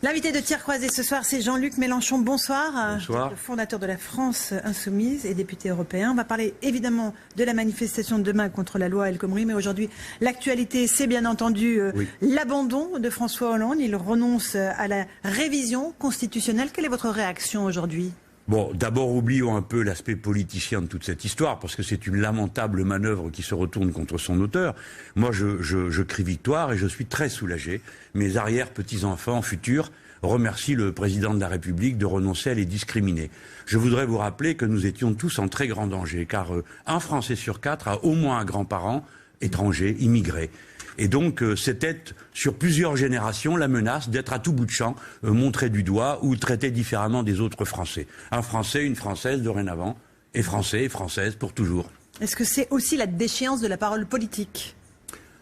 L'invité de Tir Croisé ce soir, c'est Jean-Luc Mélenchon. Bonsoir. Bonsoir. Le fondateur de la France Insoumise et député européen. On va parler évidemment de la manifestation de demain contre la loi El Khomri. Mais aujourd'hui, l'actualité, c'est bien entendu l'abandon de François Hollande. Il renonce à la révision constitutionnelle. Quelle est votre réaction aujourd'hui ? Bon, d'abord, oublions un peu l'aspect politicien de toute cette histoire, parce que c'est une lamentable manœuvre qui se retourne contre son auteur. Moi, je crie victoire et je suis très soulagé. Mes arrière-petits-enfants futurs remercient le président de la République de renoncer à les discriminer. Je voudrais vous rappeler que nous étions tous en très grand danger, car un Français sur 4 a au moins un grand-parent étranger, immigré. Et donc, c'était sur plusieurs générations la menace d'être à tout bout de champ montré du doigt ou traité différemment des autres Français. Un Français, une Française dorénavant, et Français et Française pour toujours. Est-ce que c'est aussi la déchéance de la parole politique ?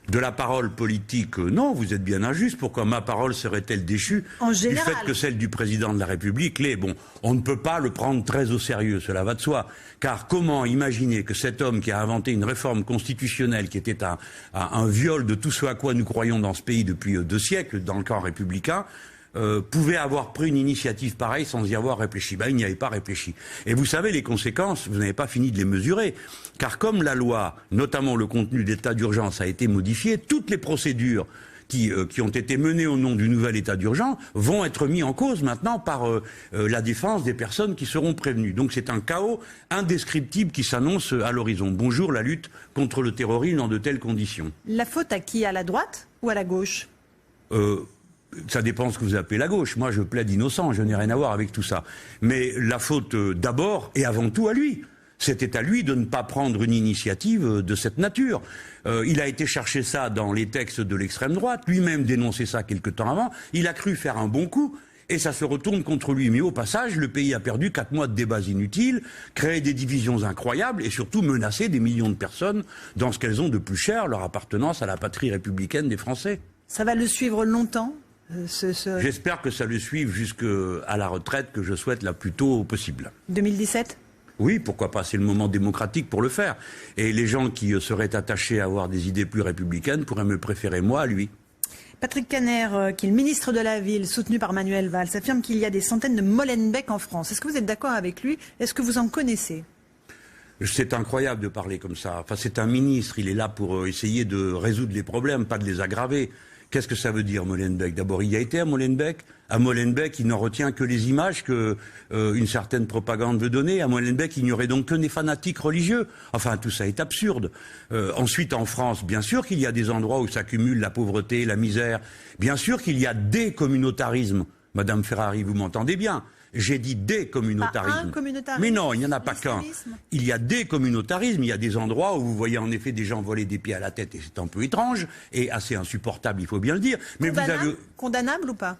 De la parole politique, non, vous êtes bien injuste. Pourquoi ma parole serait-elle déchue en général, du fait que celle du président de la République l'est? Bon, on ne peut pas le prendre très au sérieux, cela va de soi. Car comment imaginer que cet homme qui a inventé une réforme constitutionnelle qui était un viol de tout ce à quoi nous croyons dans ce pays depuis 2 siècles, dans le camp républicain, pouvait avoir pris une initiative pareille sans y avoir réfléchi. Ben, il n'y avait pas réfléchi. Et vous savez, les conséquences, vous n'avez pas fini de les mesurer. Car comme la loi, notamment le contenu d'état d'urgence, a été modifié, toutes les procédures qui ont été menées au nom du nouvel état d'urgence vont être mises en cause maintenant par la défense des personnes qui seront prévenues. Donc c'est un chaos indescriptible qui s'annonce à l'horizon. Bonjour la lutte contre le terrorisme dans de telles conditions. La faute à qui ? À la droite ou à la gauche ? Ça dépend ce que vous appelez la gauche. Moi, je plaide innocent, je n'ai rien à voir avec tout ça. Mais la faute, d'abord et avant tout, à lui. C'était à lui de ne pas prendre une initiative de cette nature. Il a été chercher ça dans les textes de l'extrême droite, lui-même dénonçait ça quelque temps avant. Il a cru faire un bon coup. Et ça se retourne contre lui. Mais au passage, le pays a perdu 4 mois de débats inutiles, créé des divisions incroyables et surtout menacé des millions de personnes dans ce qu'elles ont de plus cher, leur appartenance à la patrie républicaine des Français. Ça va le suivre longtemps J'espère que ça le suive jusqu'à la retraite que je souhaite la plus tôt possible. 2017 ? Oui, pourquoi pas, c'est le moment démocratique pour le faire. Et les gens qui seraient attachés à avoir des idées plus républicaines pourraient me préférer moi à lui. Patrick Kanner, qui est le ministre de la Ville, soutenu par Manuel Valls, affirme qu'il y a des centaines de Molenbeek en France. Est-ce que vous êtes d'accord avec lui ? Est-ce que vous en connaissez ? C'est incroyable de parler comme ça. Enfin, c'est un ministre, il est là pour essayer de résoudre les problèmes, pas de les aggraver. Qu'est-ce que ça veut dire, Molenbeek ? D'abord, il y a été à Molenbeek. À Molenbeek, il n'en retient que les images que une certaine propagande veut donner. À Molenbeek, il n'y aurait donc que des fanatiques religieux. Enfin, tout ça est absurde. Ensuite, en France, bien sûr qu'il y a des endroits où s'accumule la pauvreté, la misère. Bien sûr qu'il y a des communautarismes. Madame Ferrari, vous m'entendez bien ? J'ai dit des communautarismes. Pas un communautarisme. Mais non, il n'y en a pas qu'un. Il y a des communautarismes, il y a des endroits où vous voyez en effet des gens voler des pieds à la tête et c'est un peu étrange et assez insupportable, il faut bien le dire. Mais Condamnable ou pas ?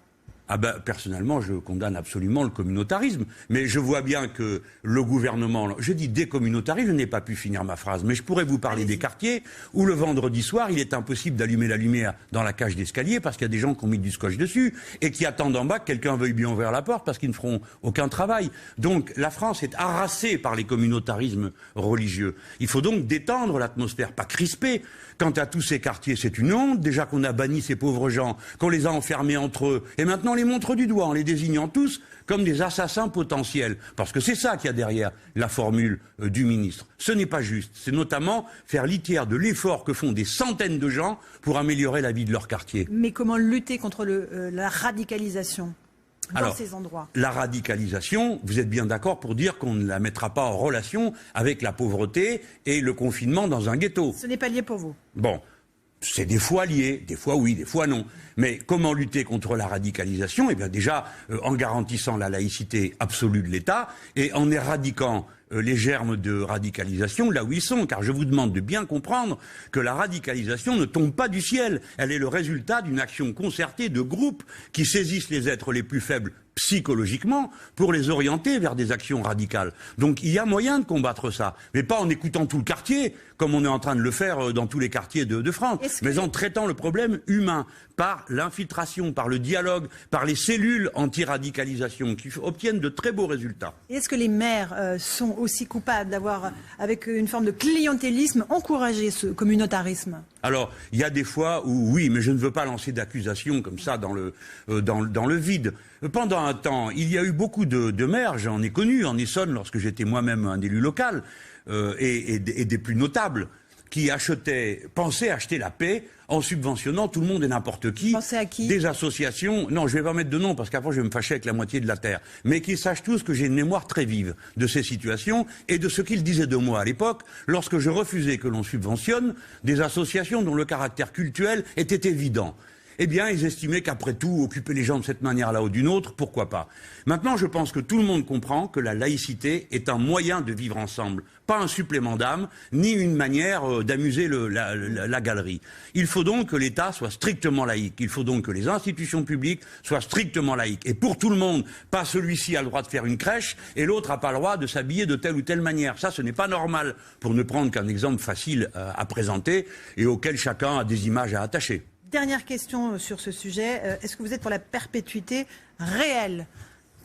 Ah ben, personnellement, je condamne absolument le communautarisme. Mais je vois bien que le gouvernement... Je dis des communautarismes, je n'ai pas pu finir ma phrase. Mais je pourrais vous parler des quartiers où le vendredi soir, il est impossible d'allumer la lumière dans la cage d'escalier parce qu'il y a des gens qui ont mis du scotch dessus et qui attendent en bas que quelqu'un veuille bien ouvrir la porte parce qu'ils ne feront aucun travail. Donc la France est harassée par les communautarismes religieux. Il faut donc détendre l'atmosphère, pas crisper. Quant à tous ces quartiers, c'est une honte. Déjà qu'on a banni ces pauvres gens, qu'on les a enfermés entre eux. Et maintenant, on les montre du doigt en les désignant tous comme des assassins potentiels. Parce que c'est ça qu'il y a derrière la formule du ministre. Ce n'est pas juste. C'est notamment faire litière de l'effort que font des centaines de gens pour améliorer la vie de leur quartier. Mais comment lutter contre la radicalisation dans ces endroits ? La radicalisation, vous êtes bien d'accord pour dire qu'on ne la mettra pas en relation avec la pauvreté et le confinement dans un ghetto. Ce n'est pas lié pour vous ? Bon. C'est des fois lié, des fois oui, des fois non. Mais comment lutter contre la radicalisation ? Eh bien déjà en garantissant la laïcité absolue de l'État et en éradiquant les germes de radicalisation là où ils sont. Car je vous demande de bien comprendre que la radicalisation ne tombe pas du ciel. Elle est le résultat d'une action concertée de groupes qui saisissent les êtres les plus faibles psychologiquement pour les orienter vers des actions radicales. Donc il y a moyen de combattre ça, mais pas en écoutant tout le quartier, comme on est en train de le faire dans tous les quartiers de France, mais en traitant le problème humain, par l'infiltration, par le dialogue, par les cellules anti-radicalisation qui obtiennent de très beaux résultats. Est-ce que les maires sont aussi coupables d'avoir, avec une forme de clientélisme, encouragé ce communautarisme? Alors, il y a des fois où oui, mais je ne veux pas lancer d'accusations comme ça dans le vide. Pendant un temps, il y a eu beaucoup de maires, j'en ai connu en Essonne lorsque j'étais moi-même un élu local, et des plus notables, qui pensaient acheter la paix en subventionnant tout le monde et n'importe qui. Pensez à qui? Des associations, non, je vais pas mettre de nom parce qu'après je vais me fâcher avec la moitié de la terre, mais qu'ils sachent tous que j'ai une mémoire très vive de ces situations et de ce qu'ils disaient de moi à l'époque, lorsque je refusais que l'on subventionne des associations dont le caractère cultuel était évident. Eh bien, ils estimaient qu'après tout, occuper les gens de cette manière-là ou d'une autre, pourquoi pas. Maintenant, je pense que tout le monde comprend que la laïcité est un moyen de vivre ensemble, pas un supplément d'âme, ni une manière d'amuser la galerie. Il faut donc que l'État soit strictement laïque. Il faut donc que les institutions publiques soient strictement laïques. Et pour tout le monde, pas celui-ci a le droit de faire une crèche et l'autre n'a pas le droit de s'habiller de telle ou telle manière. Ça, ce n'est pas normal, pour ne prendre qu'un exemple facile à présenter et auquel chacun a des images à attacher. Dernière question sur ce sujet. Est-ce que vous êtes pour la perpétuité réelle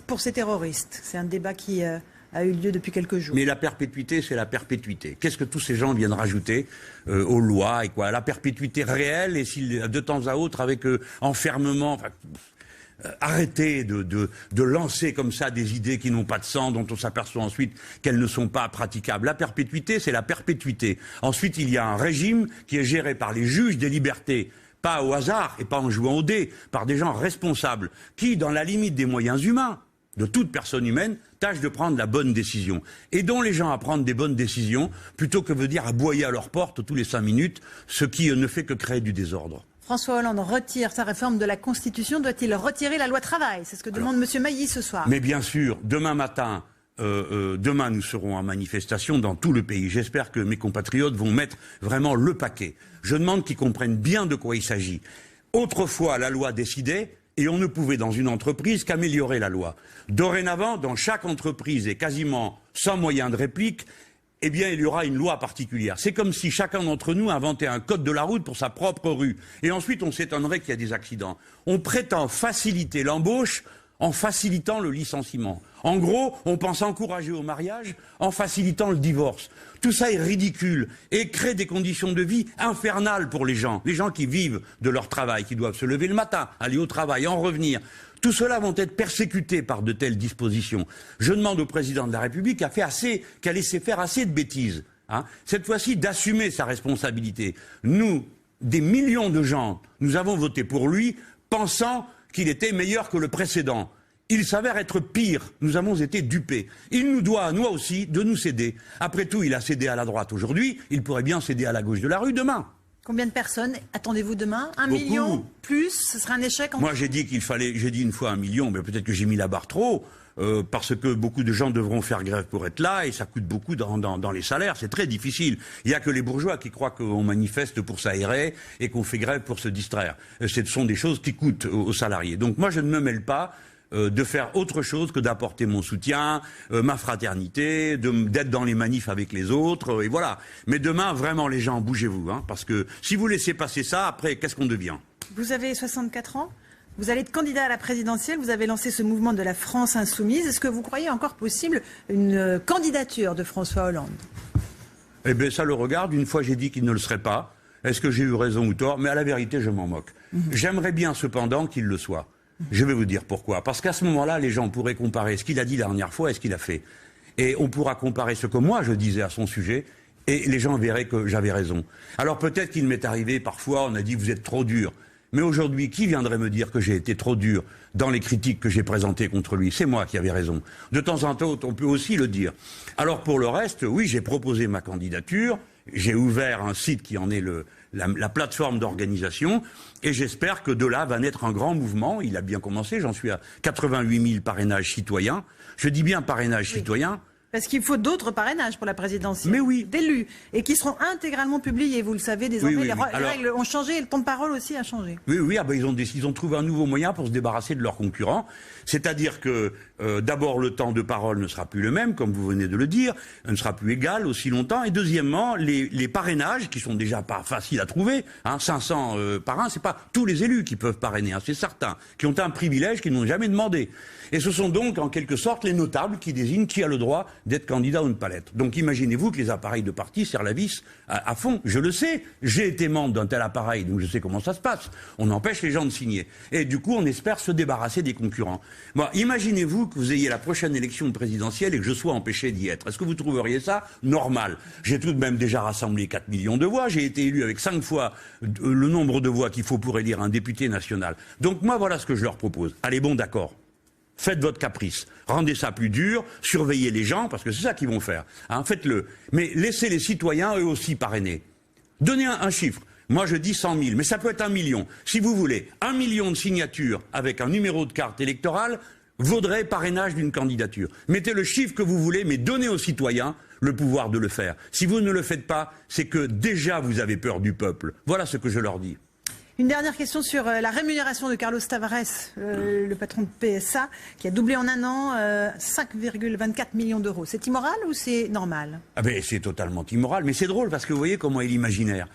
pour ces terroristes? C'est un débat qui a eu lieu depuis quelques jours. Mais la perpétuité, c'est la perpétuité. Qu'est-ce que tous ces gens viennent rajouter aux lois et quoi? La perpétuité réelle, et s'il de temps à autre avec enfermement... arrêtez de lancer comme ça des idées qui n'ont pas de sens, dont on s'aperçoit ensuite qu'elles ne sont pas praticables. La perpétuité, c'est la perpétuité. Ensuite, il y a un régime qui est géré par les juges des libertés, pas au hasard et pas en jouant au dé, par des gens responsables qui, dans la limite des moyens humains, de toute personne humaine, tâchent de prendre la bonne décision. Et dont les gens à prendre des bonnes décisions, plutôt que de dire aboyer à leur porte tous les 5 minutes, ce qui ne fait que créer du désordre. François Hollande retire sa réforme de la Constitution. Doit-il retirer la loi travail? C'est ce que demande M. Mailly ce soir. Mais bien sûr, demain matin... demain, nous serons en manifestation dans tout le pays. J'espère que mes compatriotes vont mettre vraiment le paquet. Je demande qu'ils comprennent bien de quoi il s'agit. Autrefois, la loi décidait et on ne pouvait dans une entreprise qu'améliorer la loi. Dorénavant, dans chaque entreprise et quasiment sans moyen de réplique, eh bien, il y aura une loi particulière. C'est comme si chacun d'entre nous inventait un code de la route pour sa propre rue. Et ensuite, on s'étonnerait qu'il y a des accidents. On prétend faciliter l'embauche en facilitant le licenciement. En gros, on pense encourager au mariage en facilitant le divorce. Tout ça est ridicule et crée des conditions de vie infernales pour les gens qui vivent de leur travail, qui doivent se lever le matin, aller au travail, en revenir. Tout cela vont être persécutés par de telles dispositions. Je demande au président de la République qui a laissé faire assez de bêtises, cette fois-ci d'assumer sa responsabilité. Nous, des millions de gens, nous avons voté pour lui, pensant qu'il était meilleur que le précédent. Il s'avère être pire. Nous avons été dupés. Il nous doit, nous aussi, de nous céder. Après tout, il a cédé à la droite aujourd'hui. Il pourrait bien céder à la gauche de la rue demain. Combien de personnes attendez-vous demain? 1 million? Plus? Ce sera un échec? Moi, j'ai dit une fois 1 million, mais peut-être que j'ai mis la barre trop. Parce que beaucoup de gens devront faire grève pour être là et ça coûte beaucoup dans les salaires. C'est très difficile. Il n'y a que les bourgeois qui croient qu'on manifeste pour s'aérer et qu'on fait grève pour se distraire. Ce sont des choses qui coûtent aux salariés. Donc moi, je ne me mêle pas de faire autre chose que d'apporter mon soutien, ma fraternité, d'être dans les manifs avec les autres, et voilà. Mais demain, vraiment, les gens, bougez-vous, parce que si vous laissez passer ça, après, qu'est-ce qu'on devient? Vous avez 64 ans? Vous allez être candidat à la présidentielle, vous avez lancé ce mouvement de la France insoumise. Est-ce que vous croyez encore possible une candidature de François Hollande? Eh bien, ça le regarde. Une fois, j'ai dit qu'il ne le serait pas. Est-ce que j'ai eu raison ou tort? Mais à la vérité, je m'en moque. J'aimerais bien, cependant, qu'il le soit. Je vais vous dire pourquoi. Parce qu'à ce moment-là, les gens pourraient comparer ce qu'il a dit la dernière fois et ce qu'il a fait. Et on pourra comparer ce que moi, je disais à son sujet, et les gens verraient que j'avais raison. Alors peut-être qu'il m'est arrivé, parfois, on a dit « vous êtes trop dur ». Mais aujourd'hui, qui viendrait me dire que j'ai été trop dur dans les critiques que j'ai présentées contre lui? C'est moi qui avais raison. De temps en temps, on peut aussi le dire. Alors pour le reste, oui, j'ai proposé ma candidature, j'ai ouvert un site qui en est la plateforme d'organisation, et j'espère que de là va naître un grand mouvement. Il a bien commencé, j'en suis à 88 000 parrainages citoyens. Je dis bien parrainages citoyens, Parce qu'il faut d'autres parrainages pour la présidentielle. Mais oui. D'élus. Et qui seront intégralement publiés. Vous le savez, désormais, Oui, les oui. Alors, règles ont changé et le temps de parole aussi a changé. Oui, ah ben ils ont trouvé un nouveau moyen pour se débarrasser de leurs concurrents. C'est-à-dire que, d'abord, le temps de parole ne sera plus le même, comme vous venez de le dire, ne sera plus égal aussi longtemps. Et deuxièmement, les parrainages, qui sont déjà pas faciles à trouver, 500 parrains, c'est pas tous les élus qui peuvent parrainer, c'est certains, qui ont un privilège qu'ils n'ont jamais demandé. Et ce sont donc, en quelque sorte, les notables qui désignent qui a le droit d'être candidat ou ne pas l'être. Donc imaginez-vous que les appareils de parti serrent la vis à fond. Je le sais, j'ai été membre d'un tel appareil, donc je sais comment ça se passe. On empêche les gens de signer. Et du coup, on espère se débarrasser des concurrents. Bon, imaginez-vous que vous ayez la prochaine élection présidentielle et que je sois empêché d'y être. Est-ce que vous trouveriez ça normal? J'ai tout de même déjà rassemblé 4 millions de voix. J'ai été élu avec 5 fois le nombre de voix qu'il faut pour élire un député national. Donc moi, voilà ce que je leur propose. Allez, bon, d'accord. Faites votre caprice, rendez ça plus dur, surveillez les gens, parce que c'est ça qu'ils vont faire. Faites-le. Mais laissez les citoyens, eux aussi, parrainer. Donnez un chiffre. Moi, je dis 100 000, mais ça peut être 1 million. Si vous voulez, 1 million de signatures avec un numéro de carte électorale vaudrait parrainage d'une candidature. Mettez le chiffre que vous voulez, mais donnez aux citoyens le pouvoir de le faire. Si vous ne le faites pas, c'est que déjà vous avez peur du peuple. Voilà ce que je leur dis. Une dernière question sur la rémunération de Carlos Tavares, le patron de PSA, qui a doublé en un an 5,24 millions d'euros. C'est immoral ou c'est normal? C'est totalement immoral, mais c'est drôle parce que vous voyez comment est l'imaginaire.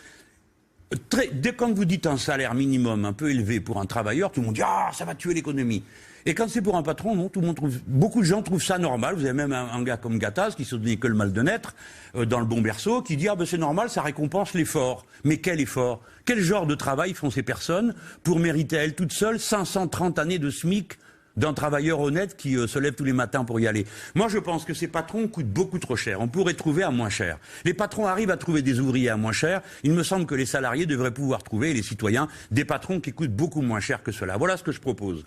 Dès quand vous dites un salaire minimum un peu élevé pour un travailleur, tout le monde dit « Ah, ça va tuer l'économie ». Et quand c'est pour un patron, non, tout le monde beaucoup de gens trouvent ça normal. Vous avez même un gars comme Gattaz, qui se donnait que le mal de naître, dans le bon berceau, qui dit « Ah c'est normal, ça récompense l'effort ». Mais quel effort? Quel genre de travail font ces personnes pour mériter à elles toutes seules 530 années de SMIC d'un travailleur honnête qui se lève tous les matins pour y aller? Moi, je pense que ces patrons coûtent beaucoup trop cher. On pourrait trouver à moins cher. Les patrons arrivent à trouver des ouvriers à moins cher. Il me semble que les salariés devraient pouvoir trouver, et les citoyens, des patrons qui coûtent beaucoup moins cher que cela. Voilà ce que je propose.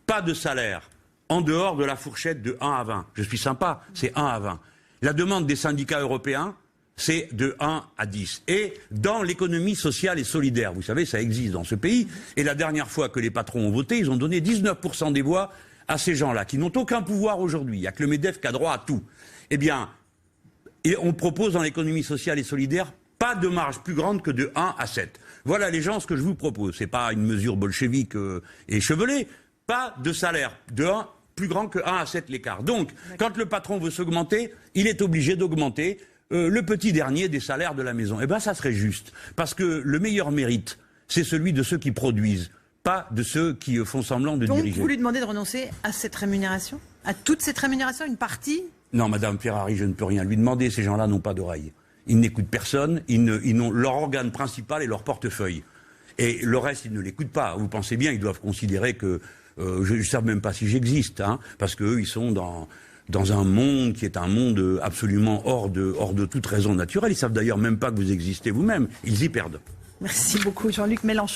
Pas de salaire en dehors de la fourchette de 1 à 20. Je suis sympa, c'est 1 à 20. La demande des syndicats européens, c'est de 1 à 10. Et dans l'économie sociale et solidaire, vous savez, ça existe dans ce pays. Et la dernière fois que les patrons ont voté, ils ont donné 19% des voix à ces gens-là, qui n'ont aucun pouvoir aujourd'hui. Il n'y a que le MEDEF qui a droit à tout. Eh bien, et on propose dans l'économie sociale et solidaire pas de marge plus grande que de 1 à 7. Voilà les gens ce que je vous propose. C'est pas une mesure bolchevique échevelée. Pas de salaire de 1 plus grand que 1 à 7 l'écart. Donc, quand le patron veut s'augmenter, il est obligé d'augmenter le petit dernier des salaires de la maison. Ça serait juste. Parce que le meilleur mérite, c'est celui de ceux qui produisent, pas de ceux qui font semblant de diriger. Donc, vous lui demandez de renoncer à cette rémunération? À toute cette rémunération? Une partie? Non, Madame Ferrari, je ne peux rien lui demander. Ces gens-là n'ont pas d'oreille. Ils n'écoutent personne. Leur organe principal est leur portefeuille. Et le reste, ils ne l'écoutent pas. Vous pensez bien, ils doivent considérer que je ne sais même pas si j'existe, parce qu'eux, ils sont dans un monde qui est un monde absolument hors de toute raison naturelle. Ils savent d'ailleurs même pas que vous existez vous-même. Ils y perdent. Merci beaucoup, Jean-Luc Mélenchon.